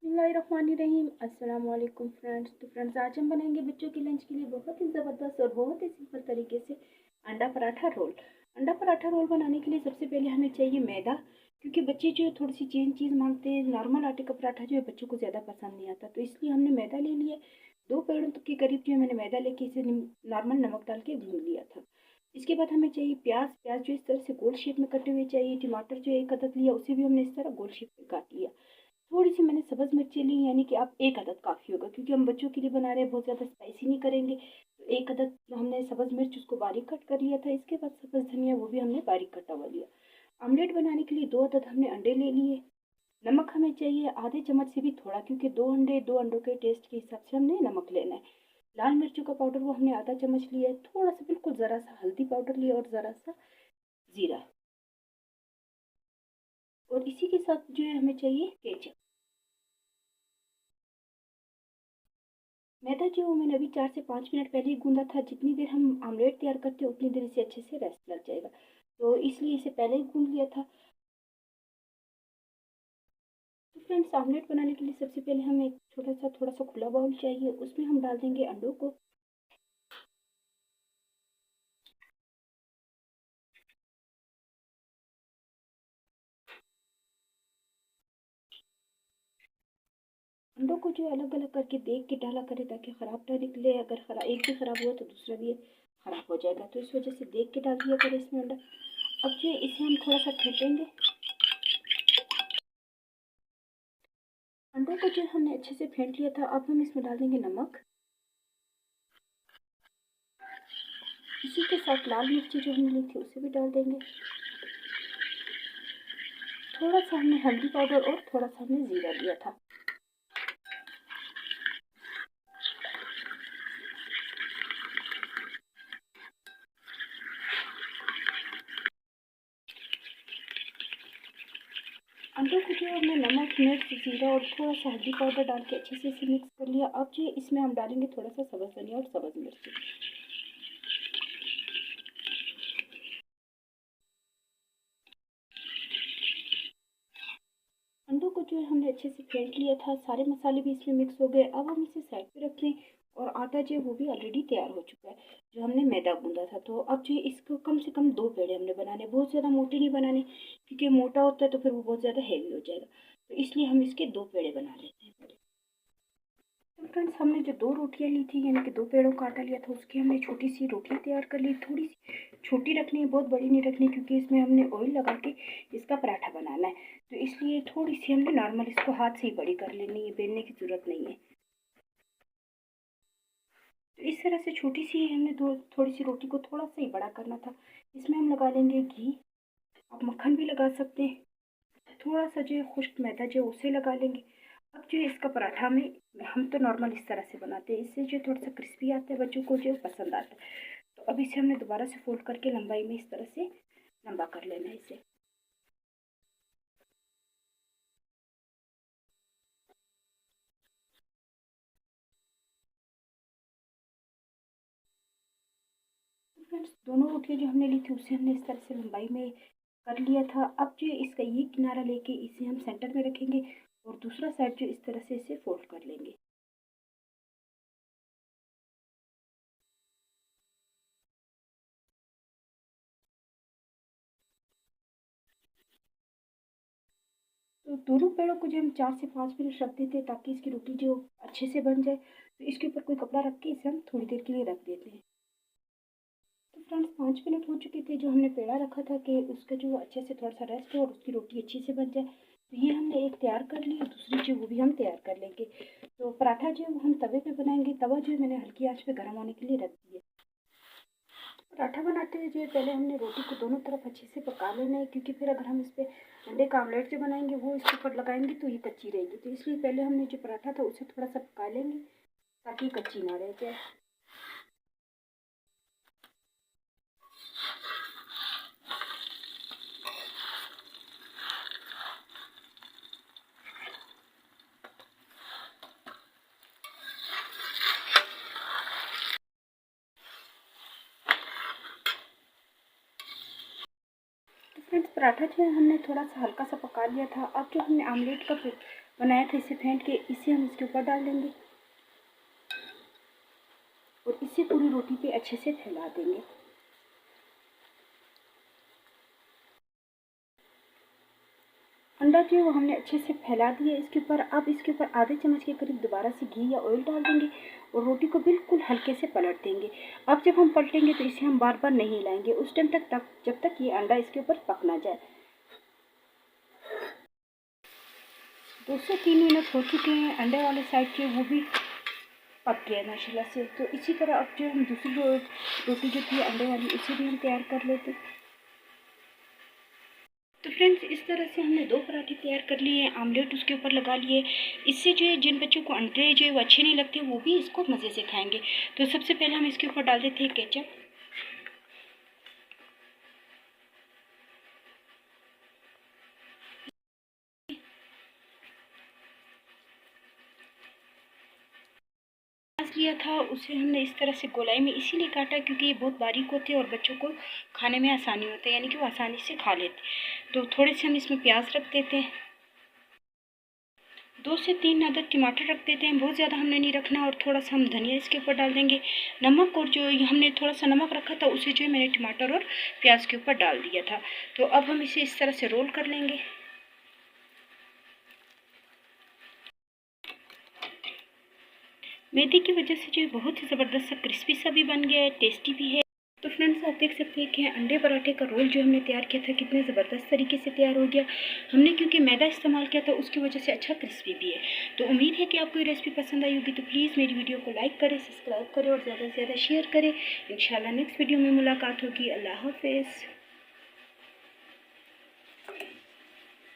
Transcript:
बिस्मिल्लाहिर्रहमानिर्रहीम। अस्सलाम वालेकुम फ्रेंड्स। तो फ्रेंड्स, आज हम बनाएंगे बच्चों के लंच के लिए बहुत ही ज़बरदस्त और बहुत ही सिंपल तरीके से अंडा पराठा रोल। अंडा पराठा रोल बनाने के लिए सबसे पहले हमें चाहिए मैदा, क्योंकि बच्चे जो है थोड़ी सी चीज़ मांगते हैं। नॉर्मल आटे का पराठा जो है बच्चों को ज़्यादा पसंद नहीं आता, तो इसलिए हमने मैदा ले लिया। 2 पेड़ों के करीब जो है मैंने मैदा लेके इसे नॉर्मल नमक डाल के भून लिया था। इसके बाद हमें चाहिए प्याज। प्याज जो इस तरह से गोल शेप में कटे हुए चाहिए। टमाटर जो 1 अदद लिया, उसे भी हमने इस तरह गोल शेप में काट लिया। थोड़ी सी मैंने सब्ज़ मिर्ची ली, यानी कि आप 1 अदद काफ़ी होगा, क्योंकि हम बच्चों के लिए बना रहे हैं, बहुत ज़्यादा स्पाइसी नहीं करेंगे। तो 1 अदद हमने सब्ज़ मिर्च उसको बारीक कट कर लिया था। इसके बाद सब्ज़ धनिया वो भी हमने बारीक कटा हुआ लिया। ऑमलेट बनाने के लिए 2 अदद हमने अंडे ले लिए। नमक हमें चाहिए आधे चम्मच से भी थोड़ा, क्योंकि 2 अंडों के टेस्ट के हिसाब से हमने नमक लेना है। लाल मिर्चों का पाउडर वो हमने आधा चम्मच लिया है। थोड़ा सा बिल्कुल ज़रा सा हल्दी पाउडर लिया और ज़रा सा ज़ीरा। और इसी के साथ जो है हमें चाहिए केचप। मैदा जो मैंने अभी 4 से 5 मिनट पहले ही गूंदा था। जितनी देर हम आमलेट तैयार करते हैं उतनी देर इसे अच्छे से रेस्ट लग जाएगा, तो इसलिए इसे पहले ही गूंद लिया था। तो फ्रेंड्स, आमलेट बनाने के लिए सबसे पहले हमें एक थोड़ा सा खुला बाउल चाहिए। उसमें हम डाल देंगे अंडों को। अंडों को जो अलग अलग करके देख के डाला करें, ताकि ख़राब ना निकले। अगर एक भी ख़राब हुआ तो दूसरा भी ख़राब हो जाएगा, तो इस वजह से देख के डाल दिया करें इसमें अंडा। अब जो इसे हम थोड़ा सा फेंटेंगे। अंडों को जो हमने अच्छे से फेंट लिया था, अब हम इसमें डाल देंगे नमक। इसी के साथ लाल मिर्ची जो हमने ली थी उसे भी डाल देंगे। थोड़ा सा हमने हल्दी पाउडर और थोड़ा सा हमने ज़ीरा लिया था। अंडों को जो हमने नमक, मिर्च, ज़ीरा और थोड़ा सा हल्दी पाउडर डाल के अच्छे से इसे मिक्स कर लिया। अब जो इसमें हम डालेंगे थोड़ा सा सब्ज़ धनिया और सब्ज़ मिर्च। अंडों को जो है हमने अच्छे से फेंट लिया था। सारे मसाले भी इसमें मिक्स हो गए। अब हम इसे साइड पे रख लें। और आटा जो है वो भी ऑलरेडी तैयार हो चुका है, जो हमने मैदा गूंदा था। तो अब जो है इसको कम से कम 2 पेड़े हमने बनाने, बहुत ज़्यादा मोटे नहीं बनाने, क्योंकि मोटा होता है तो फिर वो बहुत ज़्यादा हैवी हो जाएगा। तो इसलिए हम इसके 2 पेड़े बना लेते हैं पहले। तो फ्रेंड्स, हमने जो 2 रोटियां ली थी, यानी कि 2 पेड़ों का आटा लिया था, उसकी हमने छोटी सी रोटियां तैयार कर ली। थोड़ी सी छोटी रखनी है, बहुत बड़ी नहीं रखनी, क्योंकि इसमें हमने ऑयल लगा के इसका पराठा बनाना है। तो इसलिए थोड़ी सी हमने नॉर्मल इसको हाथ से ही बड़ी कर लेनी है, बेलने की ज़रूरत नहीं है। तो इस तरह से छोटी सी हमने थोड़ी सी रोटी को थोड़ा सा ही बड़ा करना था। इसमें हम लगा लेंगे घी। आप मक्खन भी लगा सकते हैं। थोड़ा सा जो है खुश्क मैदा जो उसे लगा लेंगे। अब जो है इसका पराठा में हम तो नॉर्मल इस तरह से बनाते हैं, इससे जो थोड़ा सा क्रिस्पी आता है, बच्चों को जो पसंद आता है। तो अब इसे हमने दोबारा से फोल्ड करके लंबाई में इस तरह से लंबा कर लेना है इसे। फ्रेंड्स, दोनों रोटियां जो हमने ली थी उसे हमने इस तरह से लंबाई में कर लिया था। अब जो है इसका ये किनारा लेके इसे हम सेंटर में रखेंगे और दूसरा साइड जो इस तरह से इसे फोल्ड कर लेंगे। तो दोनों पेड़ों को जो हम 4 से 5 मिनट रख देते हैं, ताकि इसकी रोटी जो अच्छे से बन जाए। तो इसके ऊपर कोई कपड़ा रख के इसे हम थोड़ी देर के लिए रख देते हैं। तो फ्रेंड्स, 5 मिनट हो चुके थे। जो हमने पेड़ा रखा था कि उसका जो अच्छे से थोड़ा सा रेस्ट हो और उसकी रोटी अच्छे से बन जाए, तो ये हमने एक तैयार कर ली। दूसरी जो वो भी हम तैयार कर लेंगे। तो पराठा जो है वो हम तवे पे बनाएंगे। तवा जो है मैंने हल्की आंच पे गर्म होने के लिए रख दिया। पराठा बनाते हुए जो है पहले हमने रोटी को दोनों तरफ अच्छे से पका लेना है, क्योंकि फिर अगर हम इस पर अंडे का आमलेट जो बनाएंगे वो इसके ऊपर लगाएंगे तो ये कच्ची रहेगी। तो इसलिए पहले हमने जो पराठा था उसे थोड़ा सा पका लेंगे, ताकि कच्ची ना रह जाए। तो फ्रेंड्स, पराठा जो है हमने थोड़ा सा हल्का सा पका लिया था। अब जो हमने आमलेट का बनाया था, इसे फेंट के इसे हम इसके ऊपर डाल देंगे और इसे पूरी रोटी पे अच्छे से फैला देंगे। अंडा जो है वो हमने अच्छे से फैला दिया इसके ऊपर। अब इसके ऊपर आधे चम्मच के करीब दोबारा से घी या ऑयल डाल देंगे और रोटी को बिल्कुल हल्के से पलट देंगे। अब जब हम पलटेंगे तो इसे हम बार बार नहीं हिलाएंगे उस टाइम तक जब तक ये अंडा इसके ऊपर पक ना जाए। 2 से 3 मिनट हो चुके हैं, अंडे वाले साइड के वो भी पक गया माशाल्लाह से। तो इसी तरह अब जो हम दूसरी रोटी जो थी अंडे वाली उसे भी हम तैयार कर लेते हैं। तो फ्रेंड्स इस तरह से हमने 2 पराठे तैयार कर लिए, आमलेट उसके ऊपर लगा लिए। इससे जो है जिन बच्चों को अंडे जो है वो अच्छे नहीं लगते वो भी इसको मज़े से खाएंगे। तो सबसे पहले हम इसके ऊपर डाल देते हैं केचप। प्याज लिया था उसे हमने इस तरह से गोलाई में इसीलिए काटा क्योंकि ये बहुत बारीक होते हैं और बच्चों को खाने में आसानी होती है, यानी कि वो आसानी से खा लेते। तो थोड़े से हम इसमें प्याज रख देते हैं, 2 से 3 अदद टमाटर रख देते हैं, बहुत ज़्यादा हमने नहीं रखना। और थोड़ा सा हम धनिया इसके ऊपर डाल देंगे, नमक, और जो हमने थोड़ा सा नमक रखा था उसे जो है मैंने टमाटर और प्याज के ऊपर डाल दिया था। तो अब हम इसे इस तरह से रोल कर लेंगे। मैदे की वजह से जो है बहुत ही ज़बरदस्त सा क्रिस्पी सा भी बन गया है, टेस्टी भी है। तो फ्रेंड्स आप देख सकते हैं कि अंडे पराठे का रोल जो हमने तैयार किया था कितने ज़बरदस्त तरीके से तैयार हो गया। हमने क्योंकि मैदा इस्तेमाल किया था उसकी वजह से अच्छा क्रिस्पी भी है। तो उम्मीद है कि आपको ये रेसिपी पसंद आई होगी। तो प्लीज़ मेरी वीडियो को लाइक करें, सब्सक्राइब करें और ज़्यादा से ज़्यादा शेयर करें। इंशाल्लाह नेक्स्ट वीडियो में मुलाकात होगी। अल्लाह हाफ़िज़।